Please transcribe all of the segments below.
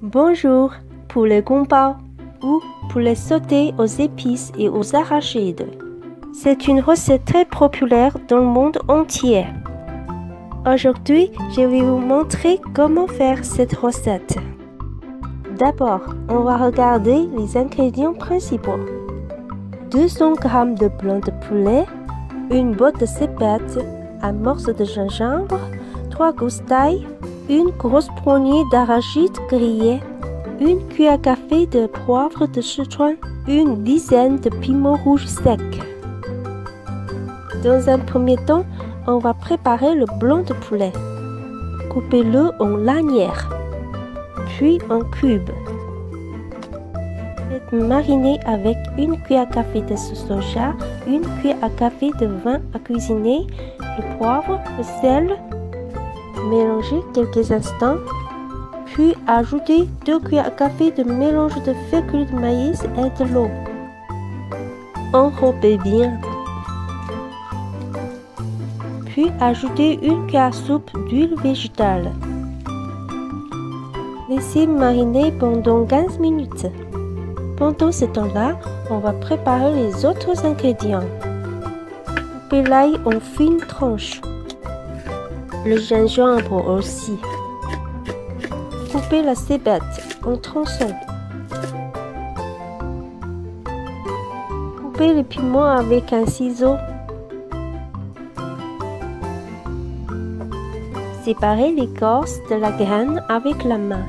Bonjour, poulet gompa ou poulet sauté aux épices et aux arachides. C'est une recette très populaire dans le monde entier. Aujourd'hui, je vais vous montrer comment faire cette recette. D'abord, on va regarder les ingrédients principaux. 200 g de blanc de poulet, une botte de cépettes, un morceau de gingembre, 3 gousses d'ail, une grosse poignée d'arachides grillés, une cuillère à café de poivre de Sichuan, une dizaine de piments rouges secs. Dans un premier temps, on va préparer le blanc de poulet. Coupez-le en lanières, puis en cubes. Faites mariner avec une cuillère à café de sauce soja, une cuillère à café de vin à cuisiner, le poivre, le sel. Mélangez quelques instants, puis ajoutez 2 cuillères à café de mélange de fécule de maïs et de l'eau. Enrobez bien. Puis ajoutez une cuillère à soupe d'huile végétale. Laissez mariner pendant 15 minutes. Pendant ce temps-là, on va préparer les autres ingrédients. Coupez l'ail en fines tranches. Le gingembre aussi. Coupez la cébette en tronçons. Coupez les piments avec un ciseau. Séparez l'écorce de la graine avec la main.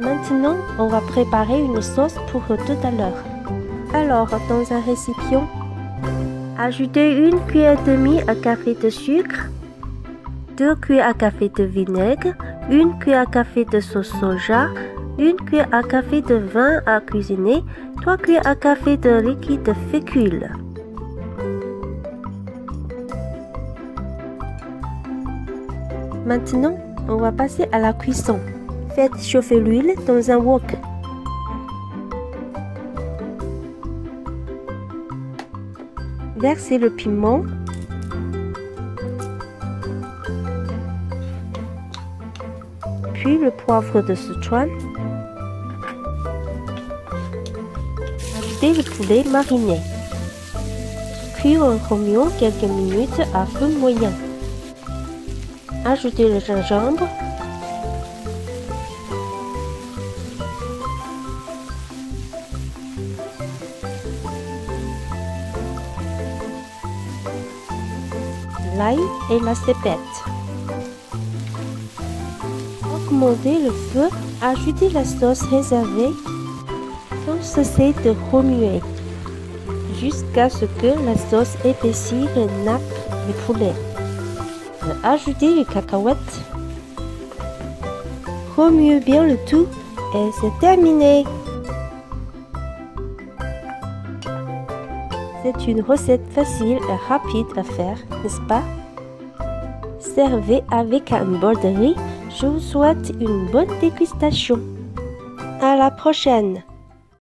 Maintenant, on va préparer une sauce pour tout à l'heure. Alors, dans un récipient, ajoutez une cuillère et demie à café de sucre, 2 cuillères à café de vinaigre, une cuillère à café de sauce soja, une cuillère à café de vin à cuisiner, 3 cuillères à café de liquide de fécule. Maintenant, on va passer à la cuisson. Faites chauffer l'huile dans un wok. Versez le piment. Puis le poivre de Sichuan. Ajoutez le poulet mariné. Cuire en remuant quelques minutes à feu moyen. Ajoutez le gingembre. L'ail et la cépette. Augmentez le feu, ajoutez la sauce réservée sans cesser de remuer jusqu'à ce que la sauce épaississe et nappe le poulet. Ajoutez les cacahuètes. Remuez bien le tout et c'est terminé. C'est une recette facile et rapide à faire, n'est-ce pas? Servez avec un bol de riz. Je vous souhaite une bonne dégustation. À la prochaine!